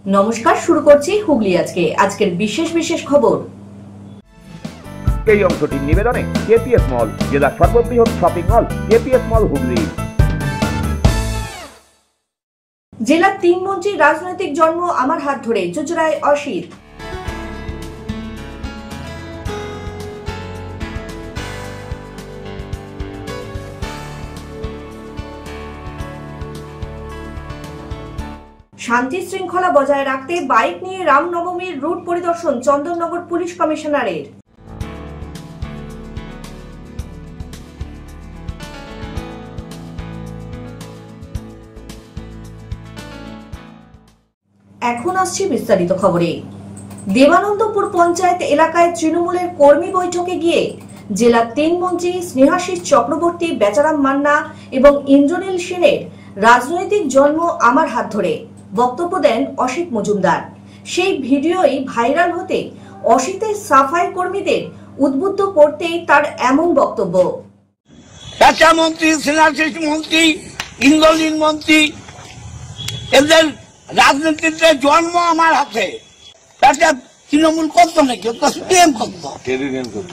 নমস্কার, শুরু করছি হুগলি আজকের বিশেষ খবর। এই অংশটির নিবেদনে কেপিএস মল, জেলার সর্ববৃহৎ শপিং মল কেপিএস মল হুগলি। জেলার 3 মন্ত্রীর রাজনৈতিক জন্ম আমার হাত ধরে, চুঁচুড়ায় অসিত। শান্তি শৃঙ্খলা বজায় রাখতে বাইক নিয়ে রামনবমীর রুট পরিদর্শন চন্দননগর পুলিশ কমিশনারের। এখন আসছি বিস্তারিত খবরে। দেবানন্দপুর পঞ্চায়েত এলাকায় তৃণমূলের কর্মী বৈঠকে গিয়ে জেলার 3 মন্ত্রী স্নেহাশিস চক্রবর্তী, বেচারাম মান্না এবং ইন্দ্রনীল সেনের রাজনৈতিক জন্ম আমার হাত ধরে বক্তব্য দেন অসিত মজুমদার। সেই ভিডিওই ভাইরাল হতে অসিতের সাফাই কর্মীদের উদ্বুদ্ধ করতেই তার এমন বক্তব্য। মন্ত্রী, স্নেহাশিস মন্ত্রী, ইন্দ্রনীল মন্ত্রী, এদের রাজনীতিতে জন্ম আমার হাতে। তাতে তৃণমূল করতো নাকি? সিপিএম করতো,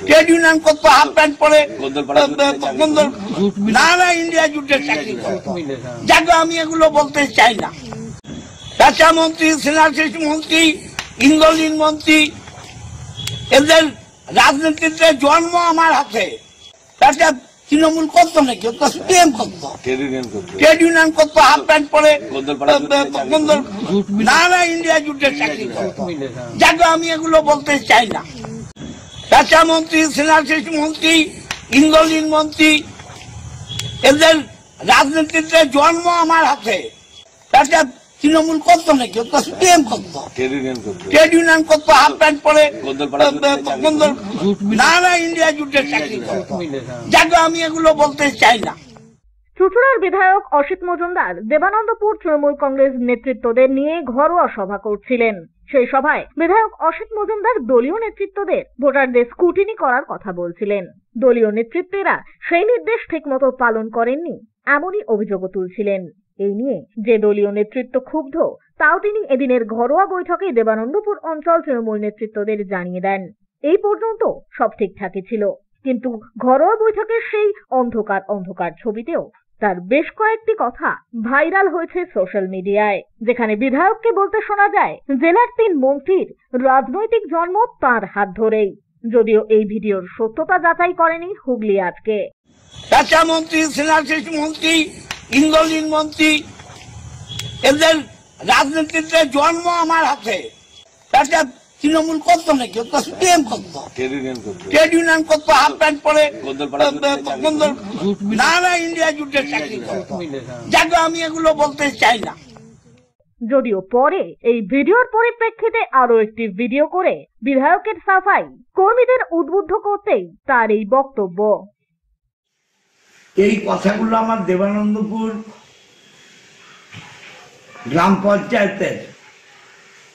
ট্রেড ইউনিয়ন করতো, হাফ প্যান্ট পরে না ইন্ডিয়া জুটের চাকরি করতো। যাকে আমি এগুলো বলতে চাই না। পেশা মন্ত্রী, স্নেহাশিস মন্ত্রী, ইন্দ্রনীল মন্ত্রী, এদের রাজনীতিতে জন্ম আমার হাতে। তাতে তৃণমূল করতো নাকি? সিপিএম করতো, ট্রেড ইউনিয়ন করতো, হাফ প্যান্ট পরে না ইন্ডিয়া জুটের চাকরি করতো। যাকে আমি এগুলো বলতে চাই না। পেশা মন্ত্রী, স্নেহাশিস মন্ত্রী, ইন্দ্রনীল মন্ত্রী, এদের রাজনীতিতে জন্ম আমার হাতে। তাতে তৃণমূল করতো নাকি? সিপিএম করতো, ট্রেড ইউনিয়ন করতো, হাফ প্যান্ট পরে না ইন্ডিয়া জুটের চাকরি করতো। যাকে আমি এগুলো বলতে চাই না। চুঁচুড়ার বিধায়ক অসিত মজুমদার দেবানন্দপুর তৃণমূল কংগ্রেস নেতৃত্বদের নিয়ে ঘরোয়া সভা করছিলেন। সেই সভায় বিধায়ক অসিত মজুমদার দলীয় নেতৃত্বদের ভোটারদের স্ক্রুটিনি করার কথা বলছিলেন। দলীয় নেতৃত্বেরা সেই নির্দেশ ঠিকমতো পালন করেননি, এমনই অভিযোগও তুলছিলেন। এই নিয়ে যে দলীয় নেতৃত্ব ক্ষুব্ধ, তাও তিনি এদিনের ঘরোয়া বৈঠকে দেবানন্দপুর অঞ্চল তৃণমূল নেতৃত্বদের জানিয়ে দেন। এই পর্যন্ত সব ঠিকঠাকই ছিল, কিন্তু ঘরোয়া বৈঠকের সেই অন্ধকার ছবিতেও তার বেশ কয়েকটি কথা ভাইরাল হয়েছে সোশ্যাল মিডিয়ায়, যেখানে বিধায়ককে বলতে শোনা যায় জেলার 3 মন্ত্রীর রাজনৈতিক জন্ম তার হাত ধরেই। যদিও এই ভিডিওর সত্যতা যাচাই করেনি হুগলি আজকে। পেশা মন্ত্রী, স্নেহাশিস মন্ত্রী, ইন্দ্রনীল মন্ত্রী, এদের রাজনীতিতে জন্ম আমার হাতে। তাতে তৃণমূল করতো নাকি? সিপিএম করতো, ট্রেড ইউনিয়ন করতো, হাফ প্যান্ট পরে না ইন্ডিয়া জুটের চাকরি করতো। যাকে আমি এগুলো বলতে চাই না। যদিও পরে এই ভিডিওর পরিপ্রেক্ষিতে আরো একটি ভিডিও করে বিধায়কের সাফাই কর্মীদের উদ্বুদ্ধ করতেই তার এই বক্তব্য। এই কথাগুলো আমার দেবানন্দপুর গ্রাম পঞ্চায়েতের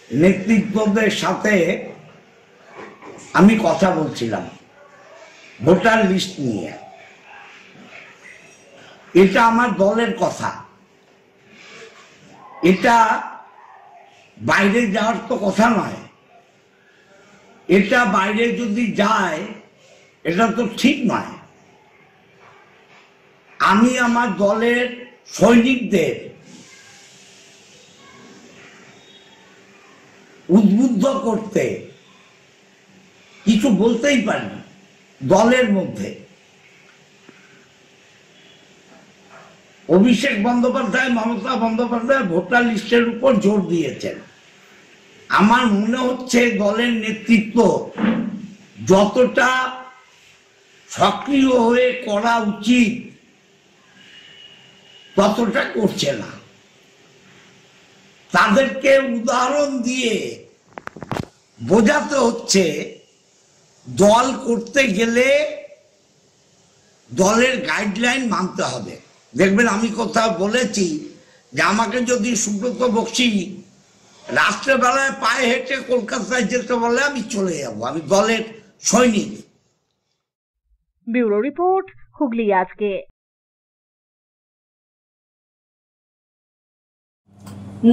নেতৃত্বদের সাথে আমি কথা বলছিলাম ভোটার লিস্ট নিয়ে। এটা আমার দলের কথা, এটা বাইরে যাওয়ার তো কথা নয়। এটা বাইরে যদি যায় এটা তো ঠিক নয়। আমি আমার দলের সৈনিকদের উদ্বুদ্ধ করতে কিছু বলতেই পারি। দলের মধ্যে অভিষেক বন্দ্যোপাধ্যায়, মমতা বন্দ্যোপাধ্যায় ভোটার লিস্টের উপর জোর দিয়েছেন। আমার মনে হচ্ছে দলের নেতৃত্ব যতটা সক্রিয় হয়ে করা উচিত ততটা করছে না। তাদেরকে উদাহরণ দিয়ে বোঝাতে হচ্ছে দল করতে গেলে দলের গাইডলাইন মানতে হবে। দেখবেন আমি কোথাও বলেছি যে আমাকে যদি সুব্রত বক্সি রাত্রেবেলায় পায়ে হেঁটে কলকাতায় যেতে বলে আমি চলে যাব, আমি দলের সৈনিক। ব্যুরো রিপোর্ট, হুগলি আজকে।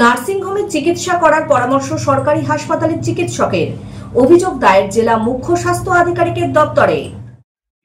নার্সিংহোমে চিকিৎসা করার পরামর্শ সরকারি হাসপাতালের চিকিৎসকের। অভিযোগ দায়ের জেলা মুখ্য স্বাস্থ্য আধিকারিকের দপ্তরে।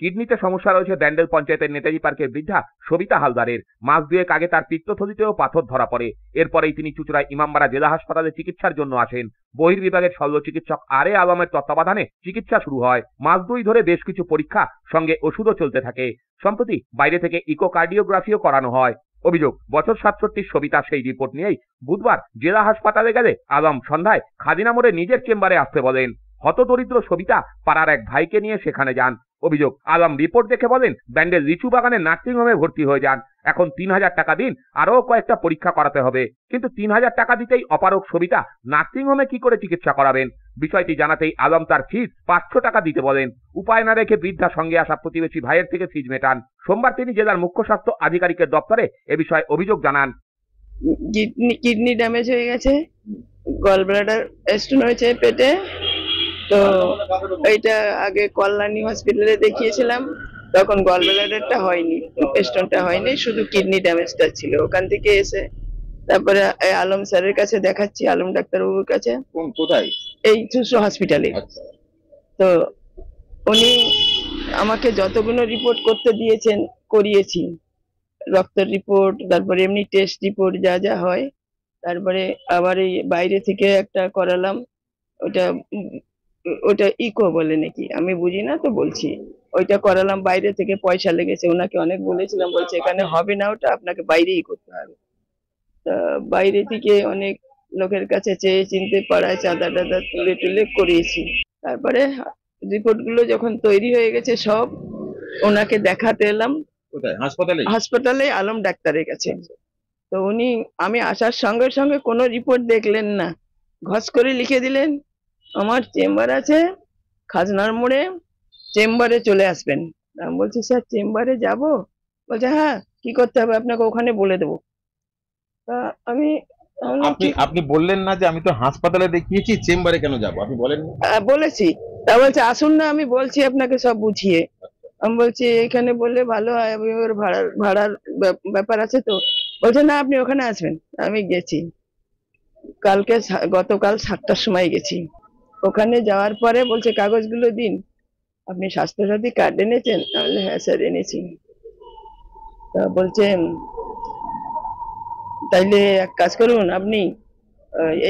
কিডনিতে সমস্যা রয়েছে ব্যান্ডেল পঞ্চায়েতের নেতাজি পার্কের বৃদ্ধা সবিতা হালদারের। মাস দুয়েক আগে তার পিত্তথলিতেও পাথর ধরা পড়ে। এরপরেই তিনি চুঁচুড়ায় ইমামবাড়া জেলা হাসপাতালে চিকিৎসার জন্য আসেন। বহির্বিভাগের শল্য চিকিৎসক আরে আলমের তত্ত্বাবধানে চিকিৎসা শুরু হয়। মাস দুই ধরে বেশ কিছু পরীক্ষা সঙ্গে ওষুধও চলতে থাকে। সম্প্রতি বাইরে থেকে ইকোকার্ডিওগ্রাফিও করানো হয়। অভিযোগ, বছর 67 সবিতা সেই রিপোর্ট নিয়েই বুধবার জেলা হাসপাতালে গেলে আলম সন্ধ্যায় খাদিনা মোড়ে নিজের চেম্বারে আসতে বলেন। হতদরিদ্র সবিতা পাড়ার এক ভাইকে নিয়ে সেখানে যান। অভিযোগ, আলম রিপোর্ট দেখে বলেন ব্যান্ডেল লিচু বাগানে নার্সিংহোমে ভর্তি হয়ে যান। এখন 3000 টাকা দিন, আরও কয়েকটা পরীক্ষা করাতে হবে। কিন্তু 3000 টাকা দিতেই অপারগ সবিতা নার্সিংহোমে কি করে চিকিৎসা করাবেন? বিষয়টি জানাতেই আলম তার ফিস 500 টাকা দিতে বলেন। উপায় না রেখে বৃদ্ধা সঙ্গে আসা প্রতিবেশী ভাইয়ের থেকে ফিস মেটান। সোমবার তিনি জেলার মুখ্য স্বাস্থ্য আধিকারিকের দপ্তরে এ বিষয়ে অভিযোগ জানান। কিডনি ড্যামেজ হয়ে গেছে, গল ব্লাডার স্টোন হয়েছে পেটে। তো এইটা আগে কল্যাণী হসপিটালে দেখিয়েছিলাম, তখন গল ব্লাডারটা হয়নি, স্টোনটা হয়নি, শুধু কিডনি ড্যামেজটা ছিল। ওখান থেকে এসে তারপরে আলম স্যারের কাছে দেখাচ্ছি, আলম ডাক্তারবাবুর কাছে। কোথায়? এই চুঁচুড়া হসপিটালে। তো উনি আমাকে যতগুলো রিপোর্ট করতে দিয়েছেন করিয়েছি, রক্তের রিপোর্ট, তারপরে এমনি টেস্ট রিপোর্ট যা যা হয়। তারপরে আবার এই বাইরে থেকে একটা করালাম, ওটা ইকো বলে নাকি, আমি বুঝি না তো বলছি। ওইটা করালাম, বাইরে থেকে পয়সা লেগেছে। ওনাকে অনেক বলেছিলাম, বলছে এখানে হবে না, ওটা আপনাকে বাইরেই করতে হবে। তা বাইরে থেকে অনেক লোকের কাছে চেয়ে চিনতে পাড়ায় চাঁদা টাদা তুলে তুলে করিয়েছি। তারপরে রিপোর্ট গুলো যখন তৈরি হয়ে গেছে সব, ওনাকে দেখাতে এলাম। কোথায়? হাসপাতালে? হাসপাতালে আলম ডাক্তারের কাছে। তো উনি আমি আসার সঙ্গে সঙ্গে কোনো রিপোর্ট দেখলেন না, ঘস করে লিখে দিলেন আমার চেম্বার আছে খাজনার মোড়ে, চেম্বারে চলে আসবেন। আমি বলছি স্যার চেম্বারে যাব? বলছে হ্যাঁ, কি করতে হবে আপনাকে ওখানে বলে দেবো। তা আমি আপনি বললেন না যে আমি তো হাসপাতালে দেখিয়েছি, চেম্বারে কেন যাব? আপনি বলেন? বলেছি। তা বলছে আসুন না, আমি বলছি আপনাকে সব বুঝিয়ে। আমি বলছি এখানে বললে ভালো হয়, আমি ওর ভাড়ার ব্যাপার আছে তো। বলছে না, আপনি ওখানে আসবেন। আমি গেছি গতকাল 7টার সময় গেছি। ওখানে যাওয়ার পরে বলছে কাগজগুলো দিন, আপনি স্বাস্থ্যসাথী কার্ড এনেছেন? তাহলে হ্যাঁ স্যার এনেছি। তা বলছে তাইলে এক কাজ করুন, আপনি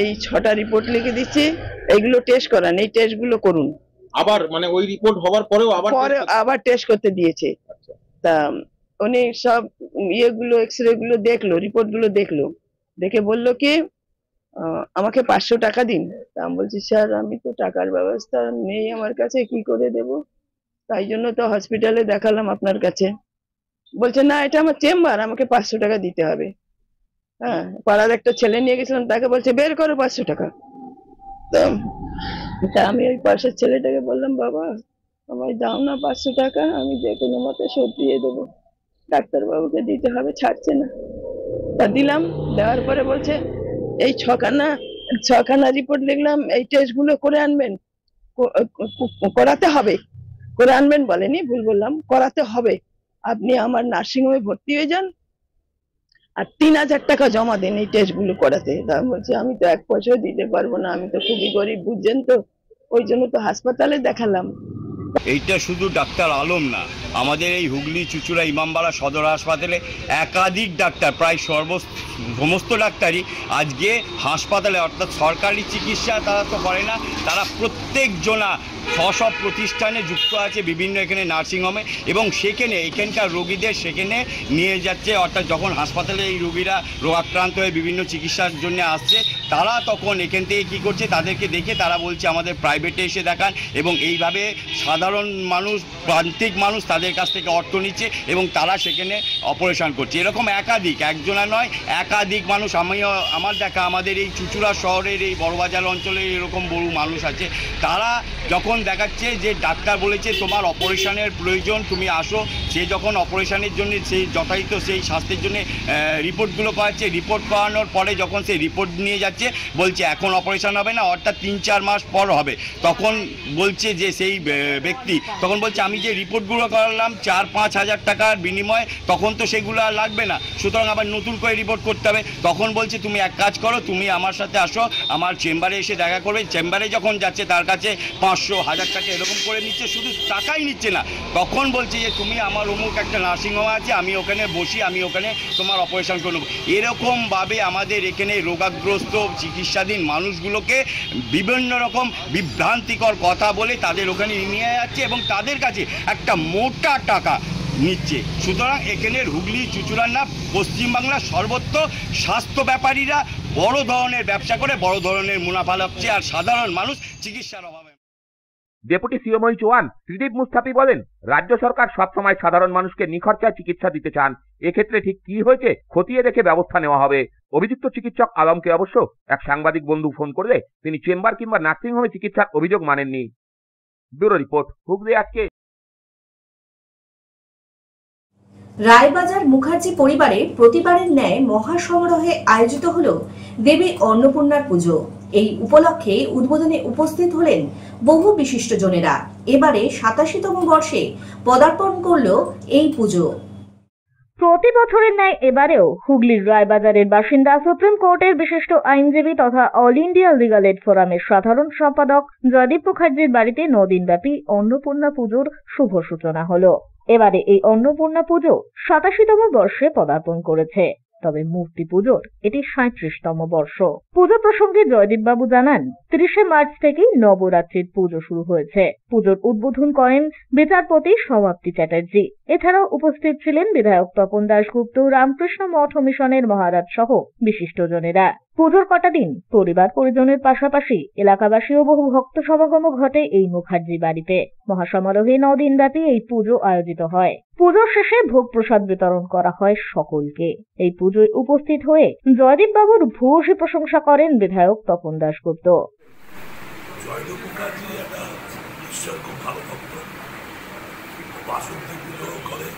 এই 6টা রিপোর্ট লিখে দিচ্ছি, এইগুলো টেস্ট করান, এই টেস্ট গুলো করুন। আবার মানে ওই রিপোর্ট হওয়ার পরেও আবার টেস্ট করতে দিয়েছে। তা উনি সব ইয়েগুলো এক্সরে গুলো দেখলো, রিপোর্ট গুলো দেখলো, দেখে বললো কি আমাকে 500 টাকা দিন। তা আমি বলছি স্যার আমি তো টাকার ব্যবস্থা নেই আমার কাছে, কি করে দেব? তাই জন্য তো হসপিটালে দেখালাম আপনার কাছে। বলছে না, এটা আমার চেম্বার, আমাকে 500 টাকা দিতে হবে। হ্যাঁ, পাড়ার একটা ছেলে নিয়ে গেছিলাম, তাকে বলছে বের করো 500 টাকা। তা আমি ওই পাশের ছেলেটাকে বললাম বাবা আমায় দাও না 500 টাকা, আমি যে কোনো মতে শোধ দিয়ে দেবো, ডাক্তারবাবুকে দিতে হবে, ছাড়ছে না। তা দিলাম, দেওয়ার পরে বলছে এই 6খানা রিপোর্ট লিখলাম, এই টেস্ট গুলো করে আনবেন, করাতে হবে, করে আনবেন বলেনি, ভুল বললাম, করাতে হবে। আপনি আমার নার্সিংহোমে ভর্তি হয়ে যান আর 3000 টাকা জমা দেন এই টেস্ট গুলো করাতে। তা বলছে আমি তো 1 পয়সাও দিতে পারবো না, আমি তো খুবই গরিব, বুঝছেন তো, ওই জন্য তো হাসপাতালে দেখালাম। এইটা শুধু ডাক্তার আলম না, আমাদের এই হুগলি চুঁচুড়া ইমামবাড়া সদর হাসপাতালে একাধিক ডাক্তার, প্রায় সমস্ত ডাক্তারই আজকে হাসপাতালে, অর্থাৎ সরকারি চিকিৎসা তারা তো করে না, তারা প্রত্যেকজনা সব প্রতিষ্ঠানে যুক্ত আছে, বিভিন্ন এখানে নার্সিংহোমে, এবং সেখানে এখানকার রোগীদের সেখানে নিয়ে যাচ্ছে। অর্থাৎ যখন হাসপাতালে এই রোগীরা রোগাক্রান্ত হয়ে বিভিন্ন চিকিৎসার জন্য আসছে, তারা তখন এখান থেকে কী করছে, তাদেরকে দেখে তারা বলছে আমাদের প্রাইভেটে এসে দেখান, এবং এইভাবে সাধারণ মানুষ, প্রান্তিক মানুষ তাদের কাছ থেকে অর্থ নিচ্ছে এবং তারা সেখানে অপারেশন করছে। এরকম একজনা নয়, একাধিক মানুষ, আমার দেখা আমাদের এই চুঁচুড়া শহরের এই বড়বাজার অঞ্চলে এরকম বহু মানুষ আছে। তারা যখন দেখাচ্ছে যে ডাক্তার বলেছে তোমার অপারেশনের প্রয়োজন, তুমি আসো, সে যখন অপারেশনের জন্য সেই যথাযথ সেই স্বাস্থ্যের জন্য রিপোর্টগুলো করাচ্ছে, রিপোর্ট করানোর পরে যখন সেই রিপোর্ট নিয়ে যাচ্ছে বলছে এখন অপারেশন হবে না, অর্থাৎ 3-4 মাস পর হবে। তখন বলছে যে সেই ব্যক্তি তখন বলছে আমি যে রিপোর্টগুলো করালাম করালাম 4-5 হাজার টাকার বিনিময়ে, তখন তো সেগুলো আর লাগবে না, সুতরাং আবার নতুন করে রিপোর্ট করতে হবে। তখন বলছে তুমি এক কাজ করো, তুমি আমার সাথে আসো, আমার চেম্বারে এসে দেখা করবে। চেম্বারে যখন যাচ্ছে তার কাছে 500-1000 টাকা এরকম করে নিচ্ছে, শুধু টাকাই নিচ্ছে না, তখন বলছে যে তুমি আমার অমুক একটা নার্সিংহোম আছে, আমি ওখানে বসি, আমি ওখানে তোমার অপারেশন করব। এরকমভাবে আমাদের এখানে রোগাগ্রস্ত চিকিৎসাধীন মানুষগুলোকে বিভিন্ন রকম বিভ্রান্তিকর কথা বলে তাদের ওখানে নিয়ে যাচ্ছে এবং তাদের কাছে একটা মোটা টাকা নিচ্ছে। সুতরাং এখানের হুগলি চুঁচুড়ার না, পশ্চিমবাংলার সর্বত্র স্বাস্থ্য ব্যাপারীরা বড় ধরনের ব্যবসা করে বড় ধরনের মুনাফা লাভছে, আর সাধারণ মানুষ চিকিৎসার অভাবে। ডেপুটি সিএম চৌহান ত্রিদীপ মুস্তাফি বলেন, রাজ্য সরকার সবসময় সাধারণ মানুষকে নিখরচায় চিকিৎসা দিতে চান। এক্ষেত্রে ঠিক কি হয়েছে খতিয়ে দেখে ব্যবস্থা নেওয়া হবে। অভিযুক্ত চিকিৎসক আলমকে অবশ্য এক সাংবাদিক বন্ধু ফোন করলে তিনি চেম্বার কিংবা নার্সিংহোমে চিকিৎসার অভিযোগ মানেননি। ব্যুরো রিপোর্ট, হুগলি আজকে। রায়বাজার মুখার্জি পরিবারে প্রতিবারের ন্যায় মহাসমারোহে আয়োজিত হল দেবী অন্নপূর্ণার পুজো। এই উপলক্ষে উদ্বোধনে উপস্থিত হলেন বহু বিশিষ্টজনেরা। এবারে 87তম বর্ষে পদার্পণ করল এই পুজো। প্রতি বছরের ন্যায় এবারেও হুগলির রায়বাজারের বাসিন্দা সুপ্রিম কোর্টের বিশিষ্ট আইনজীবী তথা অল ইন্ডিয়া লিগাল এইড ফোরামের সাধারণ সম্পাদক জয়দীপ মুখার্জির বাড়িতে 9 দিনব্যাপী অন্নপূর্ণা পুজোর শুভ সূচনা হলো। এবারে এই অন্নপূর্ণা পুজো 87তম বর্ষে পদার্পণ করেছে। তবে মূর্তি পুজোর এটি 37তম বর্ষ। পুজো প্রসঙ্গে জয়দীপ বাবু জানান, 30শে মার্চ থেকেই নবরাত্রির পুজো শুরু হয়েছে। পুজোর উদ্বোধন করেন বিচারপতি সমাপ্তি চ্যাটার্জি। এছাড়াও উপস্থিত ছিলেন বিধায়ক তপন দাশগুপ্ত, রামকৃষ্ণ মঠ মিশনের মহারাজ সহ বিশিষ্টজনেরা। পুজোর কটা দিন পরিবার পরিজনের পাশাপাশি এলাকাবাসী ও বহু ভক্ত সমাগম ঘটে এই মুখার্জি বাড়িতে। মহাসমারোহে 9 দিনব্যাপী এই পুজো আয়োজিত হয়। পুজোর শেষে ভোগ প্রসাদ বিতরণ করা হয় সকলকে। এই পুজোয় উপস্থিত হয়ে জয়দীপ বাবুর ভূয়সী প্রশংসা করেন বিধায়ক তপন দাশগুপ্ত। জয়দীপ মুখার্জি একটা ঈশ্বর খুব ভালো ভক্ত, বাসন্তী পুজো করে,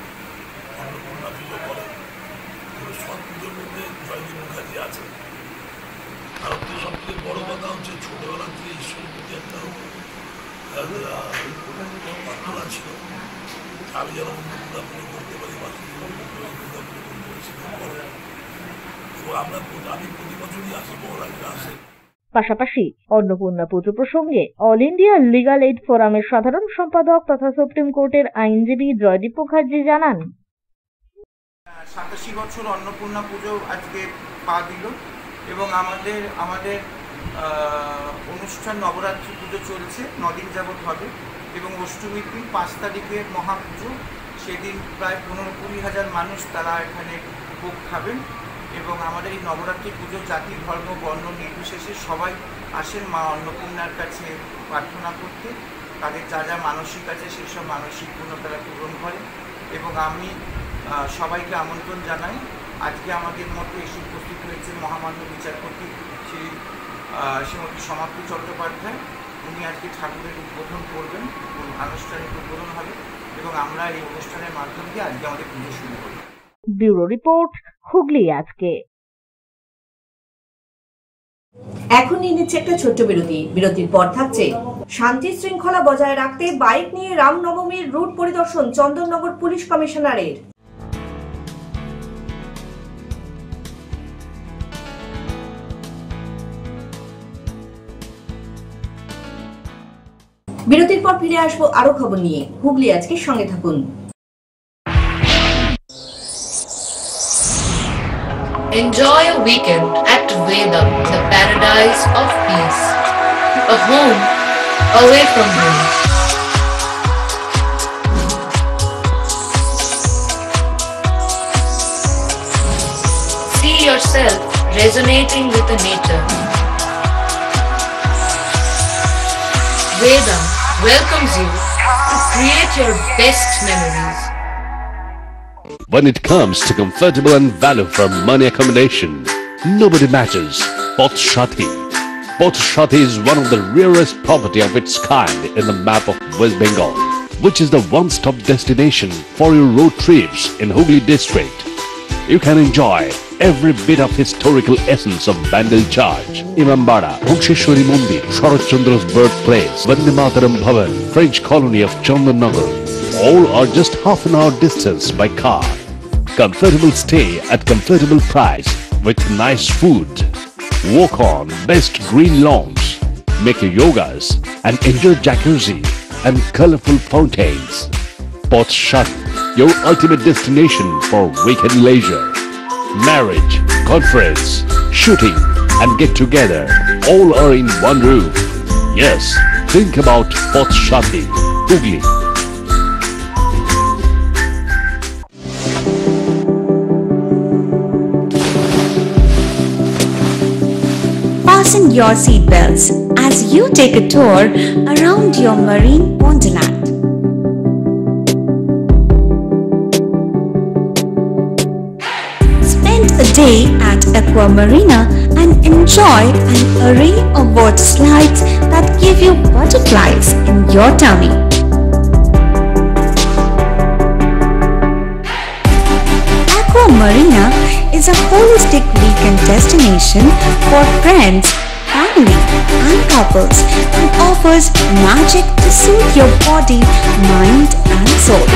অন্নপূর্ণা পুজো করে, সব পুজোর মধ্যে জয়দীপ মুখার্জি আছে। আর সবচেয়ে বড় কথা হচ্ছে ছোটবেলা থেকে ঈশ্বরের প্রতি একটা প্রার্থনা ছিল, আমি যেন অন্নপূর্ণা পুজো করতে পারি, বাসন্তী অন্নপূর্ণা পুজো করতে পারি, এবং আমি প্রতি বছরই আসি, মহারাজরা আসে। পাশাপাশি অন্নপূর্ণা পুজো প্রসঙ্গে অল ইন্ডিয়া লিগাল এইড ফোরামের সাধারণ সম্পাদক তথা সুপ্রিম কোর্টের আইনজীবী জয়দীপ মুখার্জি জানান, 87 বছর অন্নপূর্ণা পুজো আজকে পা দিল এবং আমাদের অনুষ্ঠান নবরাত্রি পুজো চলছে, 9 দিন যাবৎ হবে এবং অষ্টমীর দিন 5 তারিখের মহাপুজো। সেদিন প্রায় 15-20 হাজার মানুষ তারা এখানে ভোগ খাবেন এবং আমাদের এই নবরাত্রি পুজো জাতি ধর্ম বর্ণ নির্বিশেষে সবাই আসেন মা অন্নপূর্ণার কাছে প্রার্থনা করতে। তাদের যা যা মানসিক আছে সেসব মানসিক পূর্ণ তারা পূরণ করে এবং আমি সবাইকে আমন্ত্রণ জানাই। আজকে আমাদের মধ্যে এসে উপস্থিত হয়েছে মহামান্য বিচারপতি শ্রীমতী সমাপ্তি চট্টোপাধ্যায়। উনি আজকে ঠাকুরের উদ্বোধন করবেন, আনুষ্ঠানিক উদ্বোধন হবে এবং আমরা এই অনুষ্ঠানের মাধ্যম দিয়ে আজকে আমাদের পুজো শুরু করব। ব্যুরো রিপোর্ট, হুগলি আজকে। এখন নিয়ে নিচ্ছে একটা ছোট্ট বিরতি। বিরতির পর থাকছে শান্তি শৃঙ্খলা বজায় রাখতে বাইক নিয়ে রামনবমীর রুট পরিদর্শন চন্দননগর পুলিশ কমিশনারের। বিরতির পর ফিরে আসবো আরো খবর নিয়ে। হুগলি আজকে সঙ্গে থাকুন। Enjoy a weekend at Vedam, the paradise of peace. A home away from home. See yourself resonating with the nature. Vedam welcomes you to create your best memories. When it comes to comfortable and value for money accommodation, nobody matches Pothshati. Pothshati is one of the rarest property of its kind in the map of West Bengal, which is the one-stop destination for your road trips in Hooghly district. You can enjoy every bit of historical essence of Bandel Church, Imambara, Bhuksheshwari Mandir, Sharat Chandra's birthplace, Vande Mataram Bhavan, French colony of Chandanagar, All are just half an hour distance by car. Comfortable stay at comfortable price with nice food. Walk on best green lawns. Make your yogas and enjoy jacuzzi and colorful fountains. Port Shut, your ultimate destination for weekend leisure. Marriage, conference, shooting and get together all are in one roof. Yes, think about Port Shati, Hooghly. Fasten your seatbelts as you take a tour around your marine wonderland. Spend a day at Aqua Marina and enjoy an array of water slides that give you butterflies in your tummy. Aqua Marina is a holistic weekend destination for friends, family and couples and offers magic to soothe your body, mind and soul.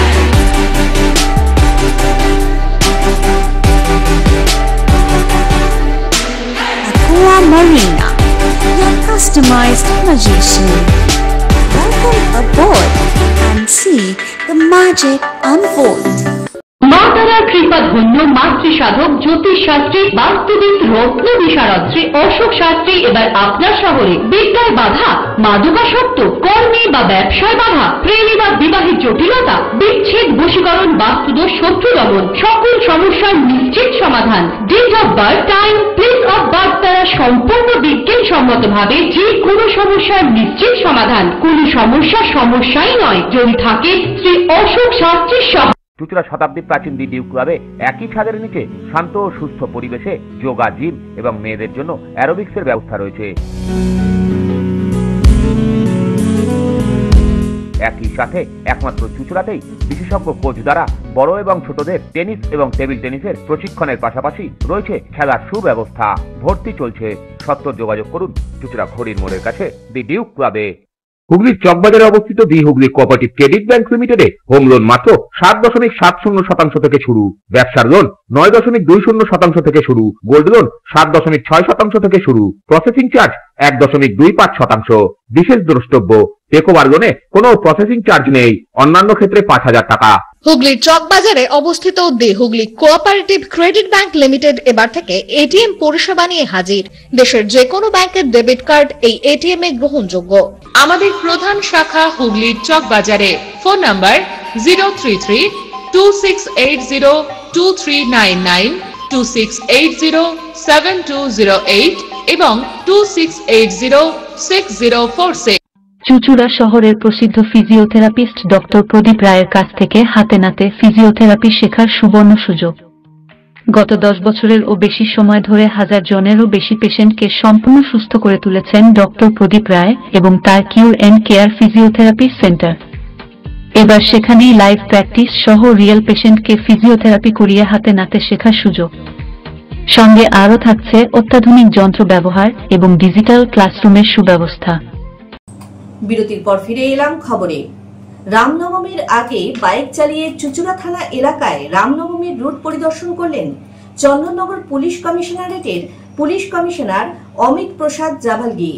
Aqua Marina, your customized magician. Welcome aboard and see the magic unfold. মা তারা কৃপা ধন্য মাতৃ সাধক জ্যোতিষ শাস্ত্রী বাস্তুবিদ রত্ন বিশারদ শ্রী অশোক শাস্ত্রী এবার আপনার শহরে বিদ্যায় বাধা, মাদকাসক্ত, কর্মে বা ব্যবসায় বাধা, প্রেমে বা বিবাহের জটিলতা, বিচ্ছেদ, বশীকরণ, বাস্তুদোষ, শত্রু দমন, সকল সমস্যার নিশ্চিত সমাধান। Date of birth, time, place of birth দ্বারা সম্পূর্ণ বিজ্ঞানসম্মত ভাবে যে কোনো সমস্যার নিশ্চিত সমাধান। কোন সমস্যাই নয় যদি থাকে শ্রী অশোক শাস্ত্রীর সহ। চুঁচুড়া শতাব্দী প্রাচীন দি ডিউক ক্লাবে একই ছাদের নিচে শান্ত ও সুস্থ পরিবেশে যোগা, জিম এবং মেয়েদের জন্য অ্যারোবিক্সের ব্যবস্থা রয়েছে। একই সাথে একমাত্র চুঁচুড়াতেই বিশেষজ্ঞ কোচ দ্বারা বড় এবং ছোটদের টেনিস এবং টেবিল টেনিসের প্রশিক্ষণের পাশাপাশি রয়েছে খেলার সুব্যবস্থা। ভর্তি চলছে, সত্বর যোগাযোগ করুন চুঁচুড়া ঘড়ির মোড়ের কাছে দি ডিউক ক্লাবে। হুগলির চকবাজারে অবস্থিত the Hooghly cooperative credit bank লিমিটেডে হোম লোন মাত্র 7.70% থেকে শুরু, ব্যবসার লোন 9.20% থেকে শুরু, গোল্ড লোন 7.6% থেকে শুরু, প্রসেসিং চার্জ 1.25%। বিশেষ দ্রষ্টব্য, টেকওভার লোনে কোনো প্রসেসিং চার্জ নেই, অন্যান্য ক্ষেত্রে 5,000 টাকা। হুগলির চকবাজারে অবস্থিত the Hooghly cooperative credit bank limited এবার থেকে এটিএম পরিষেবা নিয়ে হাজির। দেশের যে কোনো ব্যাংকের ডেবিট কার্ড এই এটিএম এ গ্রহণযোগ্য। আমাদের প্রধান শাখা হুগলির চকবাজারে। ফোন নাম্বার 033-2680-2399, 2680-7208 এবং 2680-6046। চুঁচুড়া শহরের প্রসিদ্ধ ফিজিওথেরাপিস্ট ডক্টর প্রদীপ রায়ের কাছ থেকে হাতে নাতে ফিজিওথেরাপি শেখার সুবর্ণ সুযোগ। গত 10 বছরের ও বেশি সময় ধরে 1000 জনেরও বেশি পেশেন্টকে সম্পূর্ণ সুস্থ করে তুলেছেন ডক্টর প্রদীপ রায় এবং তার কিউর এন্ড কেয়ার ফিজিওথেরাপি সেন্টার। এবার সেখানেই লাইভ প্র্যাকটিস সহ রিয়েল পেশেন্টকে ফিজিওথেরাপি করিয়ে হাতে নাতে শেখার সুযোগ। সঙ্গে আরও থাকছে অত্যাধুনিক যন্ত্র ব্যবহার এবং ডিজিটাল ক্লাসরুমের সুব্যবস্থা। বিরতির পর ফিরে এলাম খবরে। রামনবমীর আগে বাইক চালিয়ে চুঁচুড়া থানা এলাকায় রামনবমীর রুট পরিদর্শন করলেন চন্দননগর পুলিশ কমিশনারেটের পুলিশ কমিশনার অমিত প্রসাদ জাভালগি।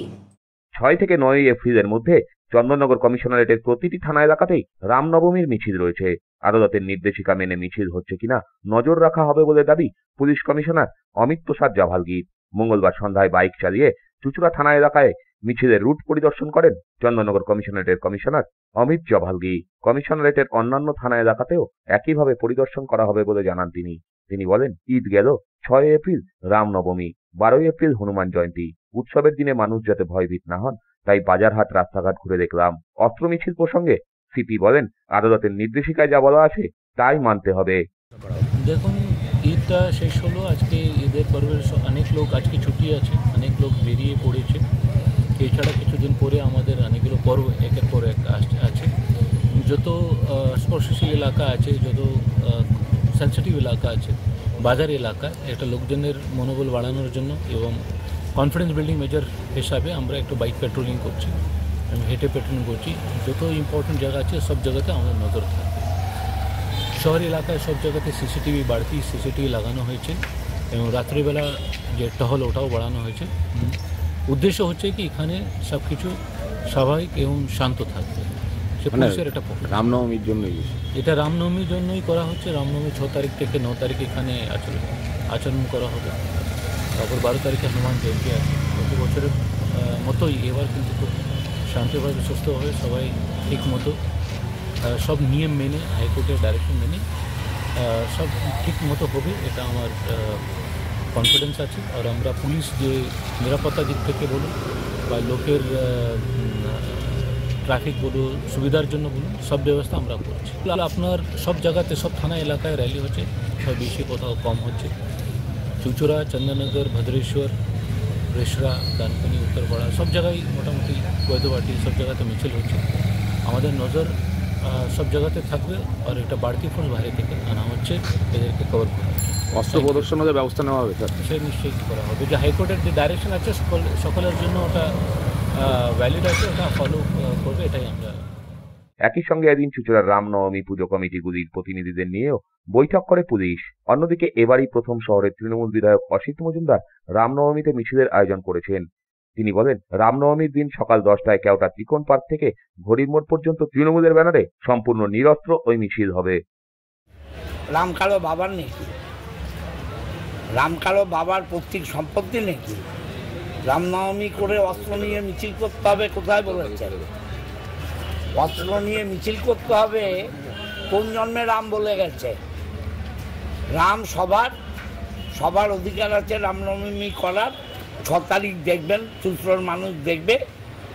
6 থেকে 9 এপ্রিলের মধ্যে চন্দননগর কমিশনারেটের প্রতিটি থানা এলাকাতেই রামনবমীর মিছিল রয়েছে। আদালতের নির্দেশিকা মেনে মিছিল হচ্ছে কিনা নজর রাখা হবে বলে দাবি পুলিশ কমিশনার অমিত প্রসাদ জাভালগির। মঙ্গলবার সন্ধ্যায় বাইক চালিয়ে চুঁচুড়া থানা এলাকায় মিছিলের রুট পরিদর্শন করেন চন্দননগর কমিশনারেটের কমিশনার অমিত জাভালগি। কমিশনারেটের অন্যান্য থানা এলাকাতেও একইভাবে পরিদর্শন করা হবে বলে জানান তিনি। তিনি বলেন, ঈদ গেল, 6 এপ্রিল রামনবমী, 12 এপ্রিল হনুমান জয়ন্তী। উৎসবের দিনে মানুষ যাতে ভয়ভীত না হন তাই বাজারহাট, রাস্তাঘাট ঘুরে দেখলাম। অস্ত্র মিছিল প্রসঙ্গে সিপি বলেন, আদালতের নির্দেশিকায় যা বলা আছে তাই মানতে হবে। দেখুন, ঈদটা শেষ হলো, আজকে ঈদের পর্বের অনেক লোক আজকে ছুটি আছে, অনেক লোক বেরিয়ে পড়েছে। এছাড়া কিছুদিন পরে আমাদের অনেকগুলো পর্ব একের পর এক আছে। যত স্পর্শশীল এলাকা আছে, যত সেন্সিটিভ এলাকা আছে, বাজার এলাকা, একটা লোকজনের মনোবল বাড়ানোর জন্য এবং কনফিডেন্স বিল্ডিং মেজার হিসাবে আমরা একটু বাইক পেট্রোলিং করছি, হেঁটে পেট্রোলিং করছি। যত ইম্পর্টেন্ট জায়গা আছে সব জায়গাতে আমাদের নজর থাকবে। শহর এলাকায় সব জায়গাতে সিসিটিভি বাড়তি সিসিটিভি লাগানো হয়েছে এবং রাত্রিবেলা যে টহল ওটাও বাড়ানো হয়েছে। উদ্দেশ্য হচ্ছে কি এখানে সব কিছু স্বাভাবিক এবং শান্ত থাকবে। পুলিশের এটা রামনবমীর জন্যই এটা রামনবমীর জন্যই করা হচ্ছে। রামনবমী 6 তারিখ থেকে 9 তারিখ এখানে আচরণ করা হবে। তারপর 12 তারিখে হনুমান জয়ন্তী আছে। প্রতি বছরের মতোই এবার কিন্তু খুব শান্তভাবে সুস্থভাবে সবাই ঠিক মতো সব নিয়ম মেনে হাইকোর্টের ডাইরেকশন মেনে সব ঠিক মতো হবে, এটা আমার কনফিডেন্স আছে। আর আমরা পুলিশ যে নিরাপত্তা দিক থেকে বলুন বা লোকের ট্রাফিক বলুন সুবিধার জন্য বলুন সব ব্যবস্থা আমরা করছি। আপনার সব জায়গাতে সব থানা এলাকায় র্যালি হচ্ছে, সব বেশি কোথাও কম হচ্ছে। চুচুড়া, চন্দননগর, ভদ্রেশ্বর, রেশরা, ডানকুনি, উত্তরপাড়া সব জায়গায় মোটামুটি বৈদ্যবাটি সব জায়গাতে মিছিল হচ্ছে। আমাদের নজর সব জায়গাতে থাকবে আর একটা বাড়তি ফোর্স বাইরে থেকে আনা হচ্ছে, এদেরকে কভার করা হচ্ছে। অস্ত্র প্রদর্শনের ব্যবস্থা নেওয়া হবে স্যার? সে নিশ্চয়ই করা হবে। যে হাইকোর্টের যে ডাইরেকশন আছে সকলের জন্য ওটা ভ্যালিড আছে, ওটা ফলো করবে, এটাই আমরা। একই সঙ্গে এদিন চুচুড়ার রামনবমী পুজো কমিটিগুলির প্রতিনিধিদের নিয়েও বৈঠক করে পুলিশ। অন্যদিকে এবারই প্রথম শহরের তৃণমূল বিধায়ক অসিত মজুমদার রামনবমীতে মিছিলের আয়োজন করেছেন। তিনি বলেন, রামনবমীর দিন সকাল 10টায় কেওটা ত্রিকোণ পার্ক থেকে ঘড়ির মোড় পর্যন্ত তৃণমূলের ব্যানারে সম্পূর্ণ নিরস্ত্র ওই মিছিল হবে। রামকালো বাবার নাকি? রামকালো বাবার পৈতৃক সম্পত্তি নাকি? রামনবমী করে অস্ত্র নিয়ে মিছিল করতে হবে কোথায় বলেছে? অস্ত্র নিয়ে মিছিল করতে হবে কোন জন্মে রাম বলে গেছে? রাম সবার অধিকার আছে রামনবমী করার। 6 তারিখ দেখবেন চুচুড়ার মানুষ দেখবে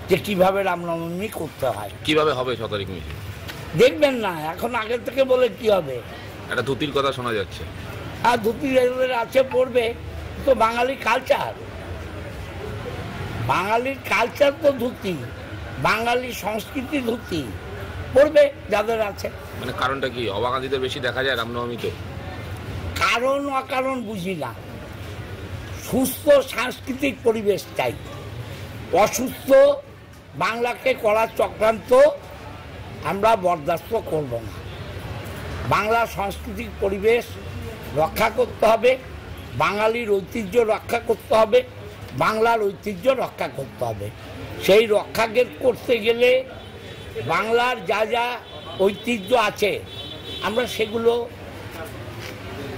যে কিভাবে রামনবমী করতে হয়। কিভাবে হবে 6 তারিখ মিছিল? দেখবেন না, এখন আগে থেকে বলে কি হবে? একটা ধুতির কথা শোনা যাচ্ছে। আর ধুতি আছে পড়বে, তো বাঙালি কালচার, বাঙালির কালচার তো ধুতি, বাঙালি সংস্কৃতি ধুতি পড়বে যাদের আছে। মানে কারণটা কি? অবাঙালিদের বেশি দেখা যায় রামনবমীতে? কারণ অকারণ বুঝি না। সুস্থ সাংস্কৃতিক পরিবেশ চাই। অসুস্থ বাংলাকে করার চক্রান্ত আমরা বরদাস্ত করব না। বাংলা সাংস্কৃতিক পরিবেশ রক্ষা করতে হবে, বাঙালির ঐতিহ্য রক্ষা করতে হবে, বাংলার ঐতিহ্য রক্ষা করতে হবে। সেই রক্ষা করতে গেলে বাংলার যা যা ঐতিহ্য আছে আমরা সেগুলো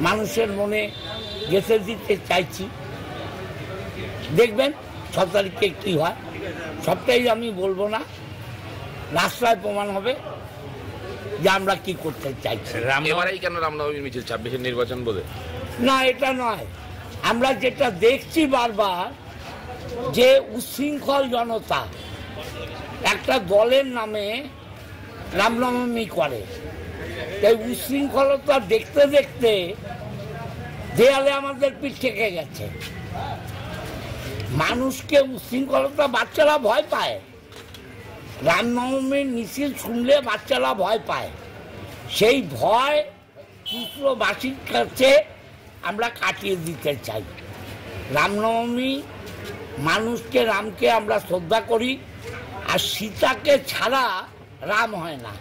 মানুষের মনে গেঁথে দিতে চাইছি। দেখবেন 6 তারিখে কী হয়, সবটাই আমি বলবো না, রাস্তায় প্রমাণ হবে যে আমরা কি করতে চাইছি। এবারেই কেন রামনবমীর মিছিল? 26-এর নির্বাচন বলে না, এটা নয়। আমরা যেটা দেখছি বারবার যে উচ্ছৃঙ্খল জনতা একটা দলের নামে রামনবমী করে। তাই উচ্ছৃঙ্খলতা দেখতে দেখতে দেয়ালে আমাদের পিঠ থেকে গেছে। মানুষকে উচ্ছৃঙ্খলতা, বাচ্চারা ভয় পায়। রামনবমীর মিছিল শুনলে বাচ্চারা ভয় পায়। সেই ভয় চুচুড়াবাসীর কাছে আমরা কাটিয়ে দিতে চাই। রামনবমী মানুষকে, রামকে আমরা শ্রদ্ধা করি, আর সীতাকে ছাড়া রাম হয় না।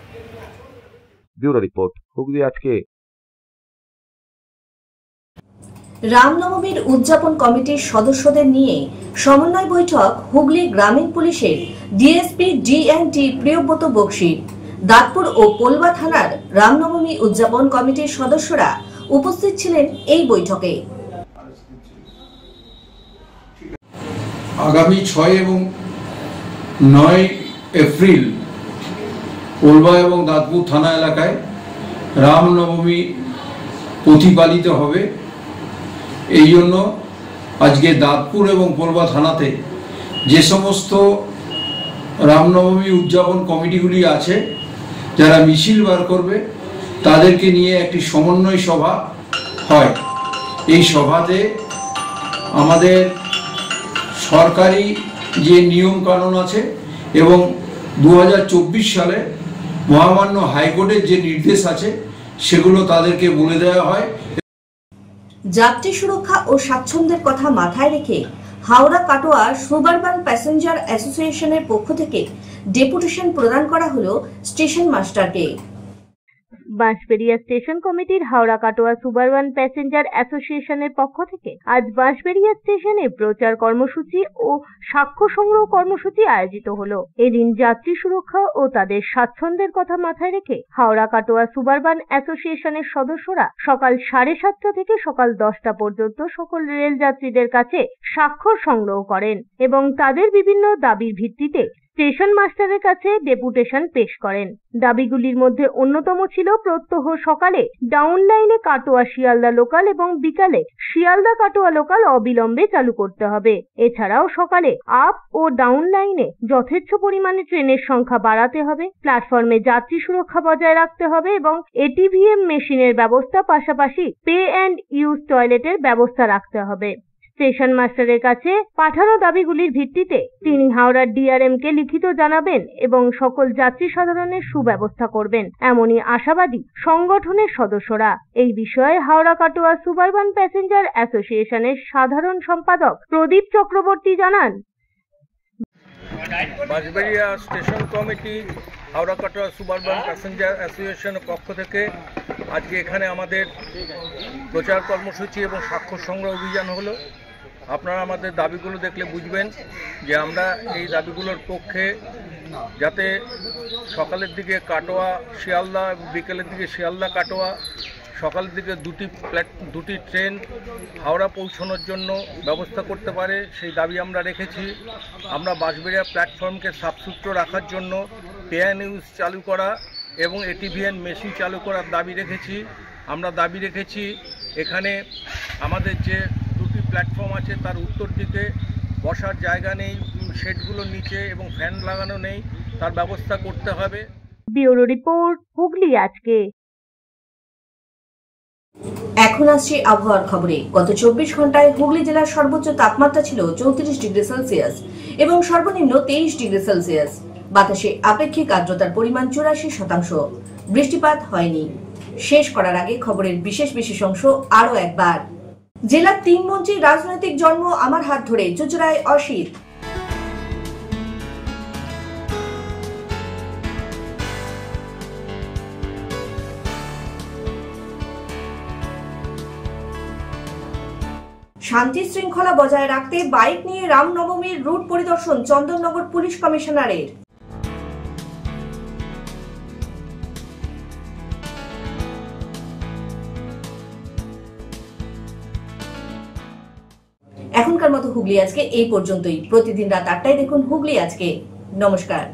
ব্যুরো রিপোর্ট, হুগলি আজকে। রামনবমীর উদযাপন কমিটির সদস্যদের নিয়ে সমন্বয় বৈঠক হুগলি গ্রামীণ পুলিশের ডিএসপি ডিএনটি প্রিয়ব্রত বক্সির। দাঁতপুর ও পোলবা থানার রামনবমী উদযাপন কমিটির সদস্যরা উপস্থিত ছিলেন এই বৈঠকে। আগামী 6 এবং 9 এপ্রিল পোলবা এবং দাঁতপুর থানা এলাকায় রামনবমী প্রতিপালিত হবে। এই জন্য আজকে দাঁতপুর এবং পোলবা থানাতে যে সমস্ত রামনবমী উদযাপন কমিটিগুলি আছে যারা মিছিল বার করবে তাদেরকে নিয়ে একটি সমন্বয় সভা হয়। এই সভাতে আমাদের সরকারি যে নিয়ম কানুন আছে এবং 2024 সালে মহামান্য হাইকোর্টের যে নির্দেশ আছে সেগুলো তাদেরকে বলে দেওয়া হয়। যাত্রী সুরক্ষা ও স্বাচ্ছন্দ্যের কথা মাথায় রেখে হাওড়া কাটোয়া সুবারবান প্যাসেঞ্জার অ্যাসোসিয়েশনের পক্ষ থেকে ডেপুটেশন প্রদান করা হলো স্টেশন মাস্টারকে। বাঁশবেড়িয়া স্টেশন কমিটির হাওড়া কাটোয়া সুবারবান প্যাসেঞ্জার অ্যাসোসিয়েশনের পক্ষ থেকে আজ বাঁশবেড়িয়া স্টেশনে প্রচার কর্মসূচি ও সাক্ষ্য সংগ্রহ কর্মসূচি আয়োজিত হলো। এদিন যাত্রী সুরক্ষা ও তাদের স্বাচ্ছন্দ্যের কথা মাথায় রেখে হাওড়া কাটোয়া সুবারবান অ্যাসোসিয়েশনের সদস্যরা সকাল 7:30 থেকে সকাল 10টা পর্যন্ত সকল রেল যাত্রীদের কাছে স্বাক্ষর সংগ্রহ করেন এবং তাদের বিভিন্ন দাবির ভিত্তিতে স্টেশন মাস্টারের কাছে ডেপুটেশন পেশ করেন। দাবিগুলির মধ্যে অন্যতম ছিল প্রত্যহ সকালে ডাউন লাইনে কাটোয়া শিয়ালদা লোকাল এবং বিকালে শিয়ালদা কাটোয়া লোকাল অবিলম্বে চালু করতে হবে। এছাড়াও সকালে আপ ও ডাউন লাইনে যথেচ্ছ পরিমাণে ট্রেনের সংখ্যা বাড়াতে হবে, প্ল্যাটফর্মে যাত্রী সুরক্ষা বজায় রাখতে হবে এবং এটিভিএম মেশিনের ব্যবস্থা পাশাপাশি পে অ্যান্ড ইউজ টয়লেটের ব্যবস্থা রাখতে হবে। স্টেশন মাস্টারের কাছে পাঠানো দাবিগুলির ভিত্তিতে তিনি হাওড়ার ডিআরএম কে লিখিত জানাবেন এবং সকল যাত্রী সাধারণের সুব্যবস্থা করবেন, এমনই আশাবাদী সংগঠনের সদস্যরা। এই বিষয়ে হাওড়া কাটোয়া সুবারবান প্যাসেঞ্জার অ্যাসোসিয়েশনের সাধারণ সম্পাদক প্রদীপ চক্রবর্তী জানান, Bansberia station committee Howrah Katwa সুবারবান passenger অ্যাসোসিয়েশনের পক্ষ থেকে আজকে এখানে আমাদের প্রচার কর্মসূচি এবং স্বাক্ষর সংগ্রহ অভিযান হলো। আপনারা আমাদের দাবিগুলো দেখলে বুঝবেন যে আমরা এই দাবিগুলোর পক্ষে, যাতে সকালের দিকে কাটোয়া শিয়ালদা, বিকেলের দিকে শিয়ালদা কাটোয়া, সকালের দিকে দুটি ট্রেন হাওড়া পৌঁছানোর জন্য ব্যবস্থা করতে পারে, সেই দাবি আমরা রেখেছি। আমরা বাঁশবেড়িয়া প্ল্যাটফর্মকে সাফসুতরো রাখার জন্য পে অ্যান্ড ইউজ চালু করা এবং এটিভিএন মেশিন চালু করার দাবি রেখেছি। আমরা দাবি রেখেছি এখানে আমাদের যে দুটি প্ল্যাটফর্ম আছে তার উত্তর দিকে বসার জায়গা নেই, শেডগুলোর নিচে এবং ফ্যান লাগানো নেই, তার ব্যবস্থা করতে হবে। ব্যুরো রিপোর্ট, হুগলি আজকে। এখন আসছে আবহাওয়ার খবরে। গত 24 ঘন্টায় হুগলি জেলার সর্বোচ্চ তাপমাত্রা ছিল 34 ডিগ্রি সেলসিয়াস এবং সর্বনিম্ন 23 ডিগ্রি সেলসিয়াস। বাতাসে আপেক্ষিক আর্দ্রতার পরিমাণ 84%। বৃষ্টিপাত হয়নি। শেষ করার আগে খবরের বিশেষ অংশ আরো একবার। জেলার 3 মন্ত্রী রাজনৈতিক জন্ম আমার হাত ধরে, চুঁচুড়ায় অসিত। শান্তি শৃঙ্খলা বজায় রাখতে বাইক নিয়ে রামনবমীর রুট পরিদর্শন চন্দননগর পুলিশ কমিশনারের। এখনকার মতো হুগলি আজকে এই পর্যন্তই। প্রতিদিন রাত 8টায় দেখুন হুগলি আজকে। নমস্কার।